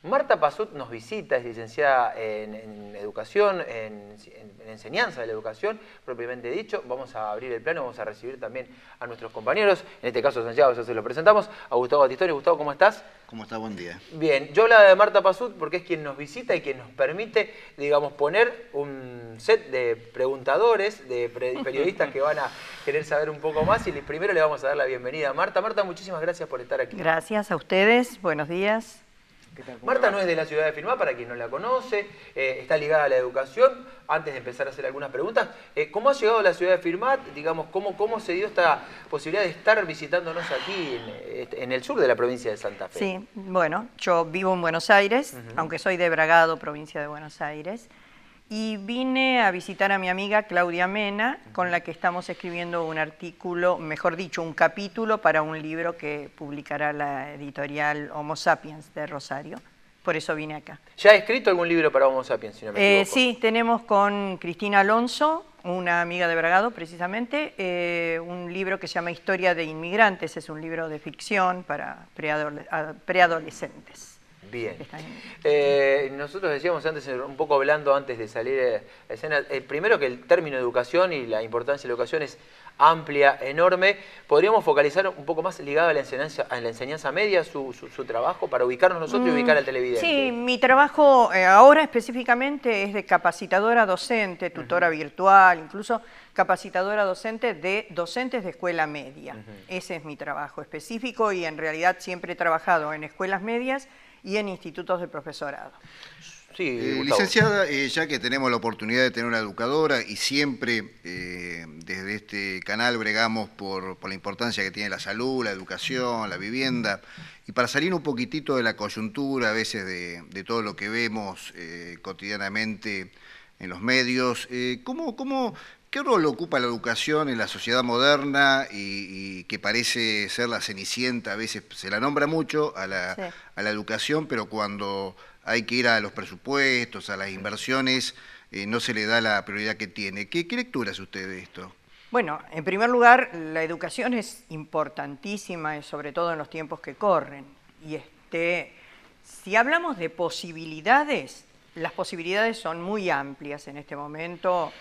Marta Pazut nos visita, es licenciada en educación, en enseñanza de la educación, propiamente dicho. Vamos a abrir el plano, vamos a recibir también a nuestros compañeros, en este caso Santiago, ya se lo presentamos, a Gustavo Battistoni. Gustavo, ¿cómo estás? ¿Cómo está? Buen día. Bien, yo hablaba de Marta Pazut porque es quien nos visita y quien nos permite, digamos, poner un set de preguntadores, de periodistas que van a querer saber un poco más, y primero le vamos a dar la bienvenida a Marta. Marta, muchísimas gracias por estar aquí. Gracias a ustedes, buenos días. Marta no es de la ciudad de Firmat, para quien no la conoce, está ligada a la educación. Antes de empezar a hacer algunas preguntas, ¿cómo ha llegado a la ciudad de Firmat? Digamos, ¿cómo se dio esta posibilidad de estar visitándonos aquí en el sur de la provincia de Santa Fe? Sí, bueno, yo vivo en Buenos Aires, aunque soy de Bragado, provincia de Buenos Aires, y vine a visitar a mi amiga Claudia Mena, con la que estamos escribiendo un artículo, mejor dicho, un capítulo para un libro que publicará la editorial Homo Sapiens de Rosario. Por eso vine acá. ¿Ya ha escrito algún libro para Homo Sapiens, si no me equivoco? Sí, tenemos con Cristina Alonso, una amiga de Bragado precisamente, un libro que se llama Historia de Inmigrantes, es un libro de ficción para preadolescentes. Bien. Nosotros decíamos antes, un poco hablando antes de salir a escena, primero que el término educación y la importancia de la educación es amplia, enorme. ¿Podríamos focalizar un poco más ligado a la enseñanza media su trabajo para ubicarnos nosotros y ubicar al televidente? Sí, mi trabajo ahora específicamente es de capacitadora docente, tutora virtual, incluso capacitadora docente de docentes de escuela media. Ese es mi trabajo específico y en realidad siempre he trabajado en escuelas medias y en institutos de profesorado. Sí, licenciada, ya que tenemos la oportunidad de tener una educadora y siempre desde este canal bregamos por la importancia que tiene la salud, la educación, la vivienda, y para salir un poquitito de la coyuntura a veces de todo lo que vemos cotidianamente en los medios, ¿qué rol ocupa la educación en la sociedad moderna y que parece ser la cenicienta? A veces se la nombra mucho a la educación, pero cuando hay que ir a los presupuestos, a las inversiones, no se le da la prioridad que tiene. ¿Qué lectura hace usted de esto? Bueno, en primer lugar, la educación es importantísima, sobre todo en los tiempos que corren. Y si hablamos de posibilidades, las posibilidades son muy amplias en este momento.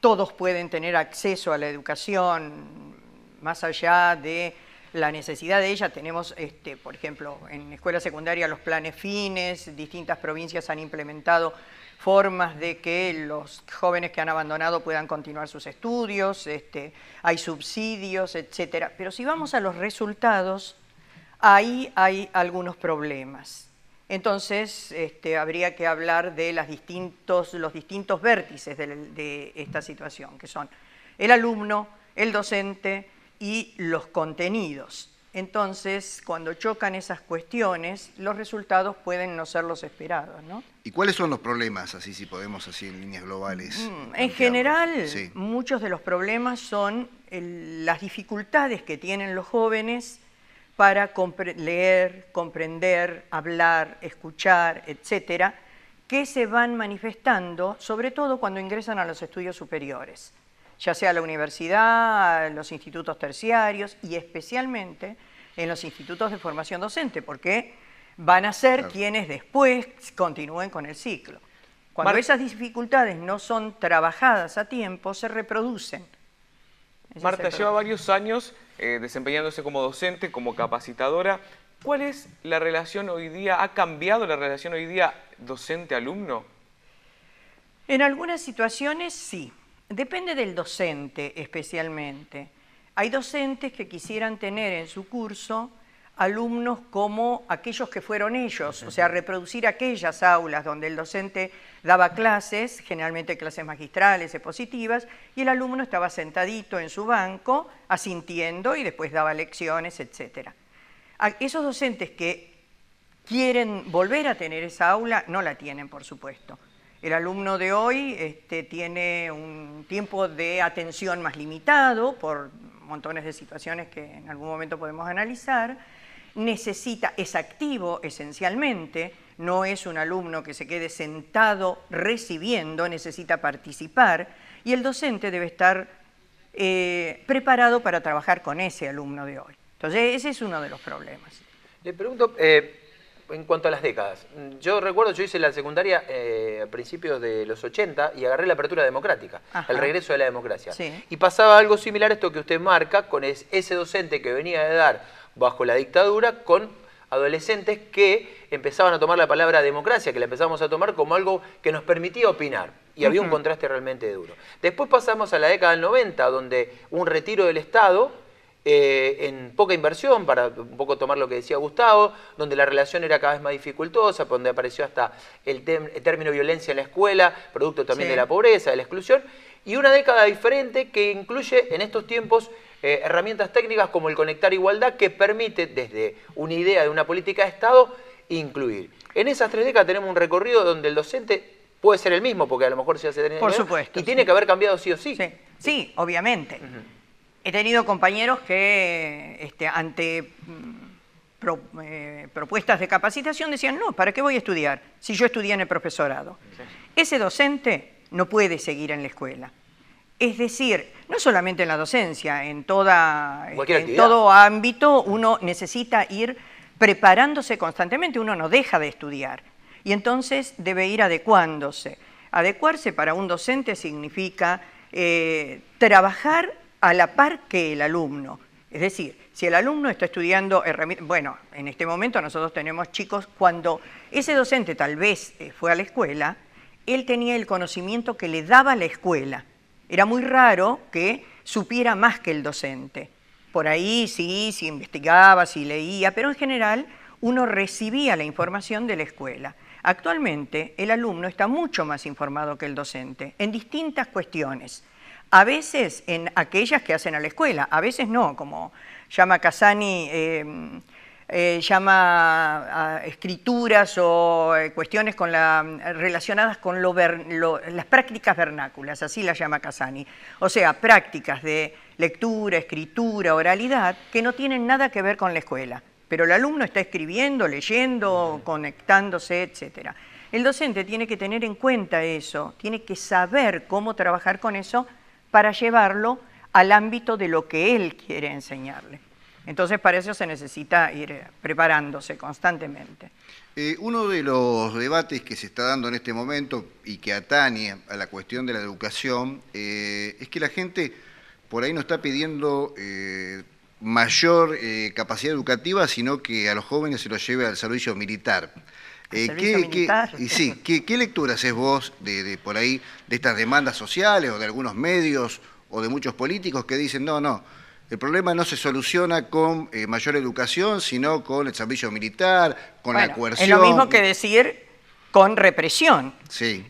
Todos pueden tener acceso a la educación, más allá de la necesidad de ella. Tenemos, por ejemplo, en escuela secundaria los planes fines, distintas provincias han implementado formas de que los jóvenes que han abandonado puedan continuar sus estudios, hay subsidios, etc. Pero si vamos a los resultados, ahí hay algunos problemas. Entonces, habría que hablar de los distintos vértices de esta situación, que son el alumno, el docente y los contenidos. Entonces, cuando chocan esas cuestiones, los resultados pueden no ser los esperados, ¿no? ¿Y cuáles son los problemas, así si podemos, así en líneas globales? En general, sí, muchos de los problemas son las dificultades que tienen los jóvenes para leer, comprender, hablar, escuchar, etcétera, que se van manifestando, sobre todo cuando ingresan a los estudios superiores, ya sea a la universidad, a los institutos terciarios y especialmente en los institutos de formación docente, porque van a ser quienes después continúen con el ciclo. Cuando esas dificultades no son trabajadas a tiempo, se reproducen. Marta lleva varios años desempeñándose como docente, como capacitadora. ¿Cuál es la relación hoy día? ¿Ha cambiado la relación hoy día docente-alumno? En algunas situaciones sí. Depende del docente especialmente. Hay docentes que quisieran tener en su curso alumnos como aquellos que fueron ellos, o sea, reproducir aquellas aulas donde el docente daba clases, generalmente clases magistrales, expositivas, y el alumno estaba sentadito en su banco, asintiendo y después daba lecciones, etc. Esos docentes que quieren volver a tener esa aula no la tienen, por supuesto. El alumno de hoy tiene un tiempo de atención más limitado por montones de situaciones que en algún momento podemos analizar. Es activo esencialmente, no es un alumno que se quede sentado recibiendo, necesita participar y el docente debe estar preparado para trabajar con ese alumno de hoy. Entonces ese es uno de los problemas. Le pregunto, en cuanto a las décadas. Yo recuerdo, yo hice la secundaria a principios de los 80 y agarré la apertura democrática, el regreso de la democracia. Sí. Y pasaba algo similar a esto que usted marca, con ese docente que venía de dar bajo la dictadura, con adolescentes que empezaban a tomar la palabra democracia, que la empezamos a tomar como algo que nos permitía opinar. Y había un contraste realmente duro. Después pasamos a la década del 90, donde un retiro del Estado, en poca inversión, para un poco tomar lo que decía Gustavo, donde la relación era cada vez más dificultosa, donde apareció hasta el término violencia en la escuela, producto también de la pobreza, de la exclusión, y una década diferente que incluye en estos tiempos herramientas técnicas como el Conectar Igualdad, que permite desde una idea de una política de Estado incluir. En esas 3 décadas tenemos un recorrido donde el docente puede ser el mismo, porque a lo mejor se hace... Por supuesto. Y tiene que haber cambiado sí o sí. Sí, obviamente. He tenido compañeros que ante propuestas de capacitación decían, no, ¿para qué voy a estudiar si yo estudié en el profesorado? Ese docente no puede seguir en la escuela. Es decir, no solamente en la docencia, en todo ámbito uno necesita ir preparándose constantemente, uno no deja de estudiar y entonces debe ir adecuándose. Adecuarse para un docente significa trabajar a la par que el alumno. Es decir, si el alumno está estudiando herramientas, bueno, en este momento nosotros tenemos chicos, cuando ese docente tal vez fue a la escuela, él tenía el conocimiento que le daba la escuela. Era muy raro que supiera más que el docente. Por ahí sí investigaba, sí leía, pero en general uno recibía la información de la escuela. Actualmente el alumno está mucho más informado que el docente en distintas cuestiones. A veces en aquellas que hacen a la escuela, a veces no, como llama Casani, llama a escrituras o cuestiones relacionadas con las prácticas vernáculas, así las llama Casani. O sea, prácticas de lectura, escritura, oralidad, que no tienen nada que ver con la escuela. Pero el alumno está escribiendo, leyendo, conectándose, etc. El docente tiene que tener en cuenta eso, tiene que saber cómo trabajar con eso para llevarlo al ámbito de lo que él quiere enseñarle. Entonces, para eso se necesita ir preparándose constantemente. Uno de los debates que se está dando en este momento y que atañe a la cuestión de la educación es que la gente por ahí no está pidiendo mayor capacidad educativa, sino que a los jóvenes se los lleve al servicio militar. ¿Qué lectura haces vos por ahí de estas demandas sociales o de algunos medios o de muchos políticos que dicen no, el problema no se soluciona con mayor educación, sino con el servicio militar, con la coerción? Es lo mismo que decir con represión. Sí.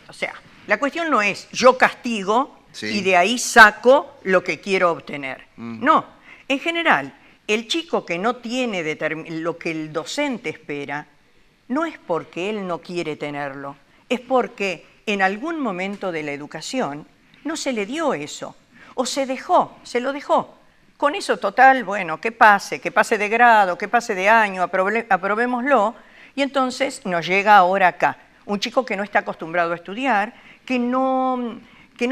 O sea, la cuestión no es yo castigo y de ahí saco lo que quiero obtener. No, en general, el chico que no tiene lo que el docente espera, no es porque él no quiere tenerlo, es porque en algún momento de la educación no se le dio eso, o se lo dejó. Con eso total, bueno, que pase de grado, que pase de año, aprobémoslo, y entonces nos llega ahora acá. Un chico que no está acostumbrado a estudiar, que no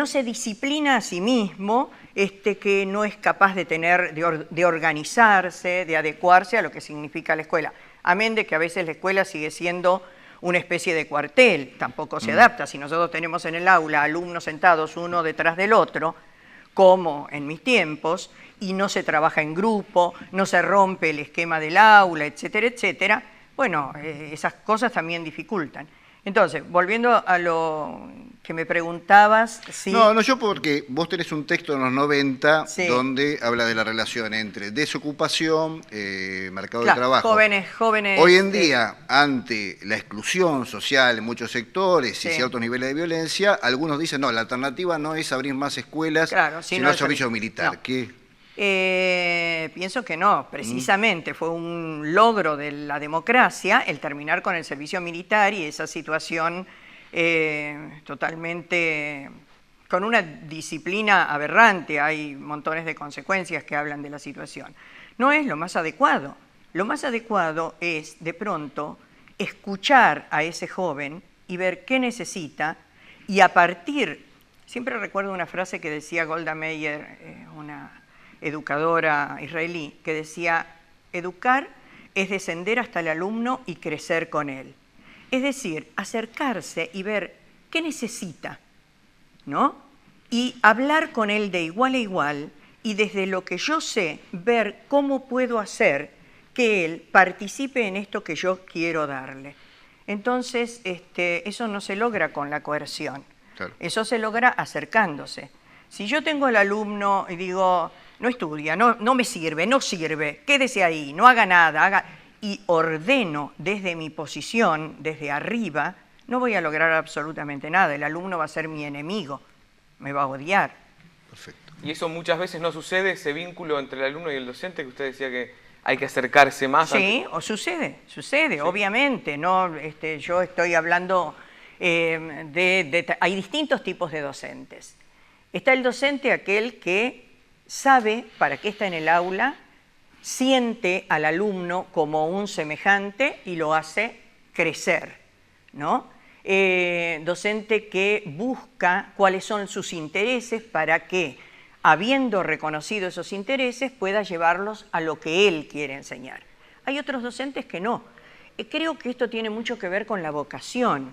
se disciplina a sí mismo, que no es capaz de organizarse, de adecuarse a lo que significa la escuela. Amén de que a veces la escuela sigue siendo una especie de cuartel, tampoco se adapta. Si nosotros tenemos en el aula alumnos sentados uno detrás del otro, como en mis tiempos, y no se trabaja en grupo, no se rompe el esquema del aula, etcétera, etcétera, bueno, esas cosas también dificultan. Entonces, volviendo a lo que me preguntabas... ¿sí? No, yo porque vos tenés un texto de los 90 donde habla de la relación entre desocupación, mercado de trabajo. Jóvenes... Hoy en día, ante la exclusión social en muchos sectores y ciertos niveles de violencia, algunos dicen, no, la alternativa no es abrir más escuelas, sino el servicio militar. No. ¿Qué? Pienso que no, precisamente fue un logro de la democracia el terminar con el servicio militar y esa situación totalmente con una disciplina aberrante. Hay montones de consecuencias que hablan de la situación. No es lo más adecuado. Lo más adecuado es, de pronto, escuchar a ese joven y ver qué necesita y a partir... Siempre recuerdo una frase que decía Golda Meir, una educadora israelí, que decía, educar es descender hasta el alumno y crecer con él. Es decir, acercarse y ver qué necesita, ¿no? Y hablar con él de igual a igual y desde lo que yo sé, ver cómo puedo hacer que él participe en esto que yo quiero darle. Entonces, eso no se logra con la coerción. Claro. Eso se logra acercándose. Si yo tengo al alumno y digo, no estudia, no me sirve, no sirve, quédese ahí, no haga nada, y ordeno desde mi posición, desde arriba, no voy a lograr absolutamente nada. El alumno va a ser mi enemigo, me va a odiar. Perfecto. Y eso muchas veces no sucede, ese vínculo entre el alumno y el docente, que usted decía que hay que acercarse más. Sí, o sucede, sí. Obviamente. No, yo estoy hablando hay distintos tipos de docentes. Está el docente aquel que sabe para qué está en el aula, siente al alumno como un semejante y lo hace crecer, ¿no? Docente que busca cuáles son sus intereses para que, habiendo reconocido esos intereses, pueda llevarlos a lo que él quiere enseñar. Hay otros docentes que no. Creo que esto tiene mucho que ver con la vocación.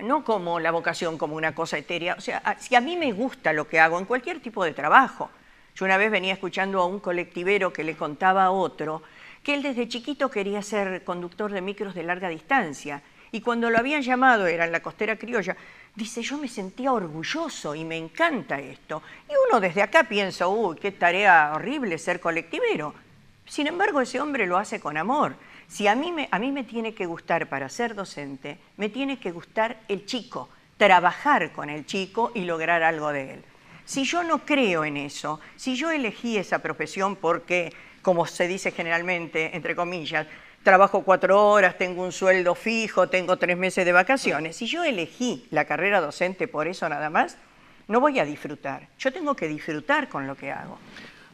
No como la vocación como una cosa etérea. O sea, si a mí me gusta lo que hago en cualquier tipo de trabajo. Yo una vez venía escuchando a un colectivero que le contaba a otro que él desde chiquito quería ser conductor de micros de larga distancia. Y cuando lo habían llamado, era en la Costera Criolla, dice, yo me sentía orgulloso y me encanta esto. Y uno desde acá piensa, uy, qué tarea horrible ser colectivero. Sin embargo, ese hombre lo hace con amor. Si a mí me tiene que gustar para ser docente, me tiene que gustar el chico, trabajar con el chico y lograr algo de él. Si yo no creo en eso, si yo elegí esa profesión porque, como se dice generalmente, entre comillas, trabajo 4 horas, tengo un sueldo fijo, tengo 3 meses de vacaciones, si yo elegí la carrera docente por eso nada más, no voy a disfrutar. Yo tengo que disfrutar con lo que hago.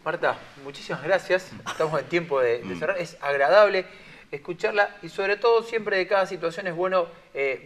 Marta, muchísimas gracias. Estamos en tiempo de cerrar. Es agradable escucharla y sobre todo siempre de cada situación es bueno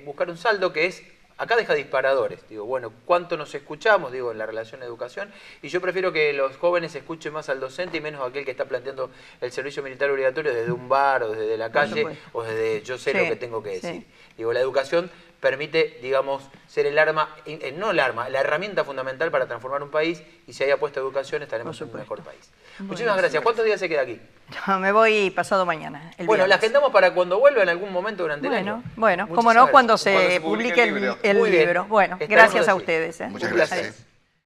buscar un saldo que es, acá deja disparadores. Digo, bueno, ¿cuánto nos escuchamos? Digo, en la relación educación. Y yo prefiero que los jóvenes escuchen más al docente y menos a aquel que está planteando el servicio militar obligatorio desde un bar o desde la calle o desde yo sé lo que tengo que decir. Digo, la educación permite, digamos, ser el arma, no el arma, la herramienta fundamental para transformar un país y si hay apuesta a educación estaremos en un mejor país. Muchísimas gracias. ¿Cuántos días se queda aquí? No, me voy pasado mañana. Bueno, la agendamos para cuando vuelva en algún momento durante el año. Bueno, cómo no, cuando se publique el libro. Bueno, gracias a ustedes. Muchas gracias.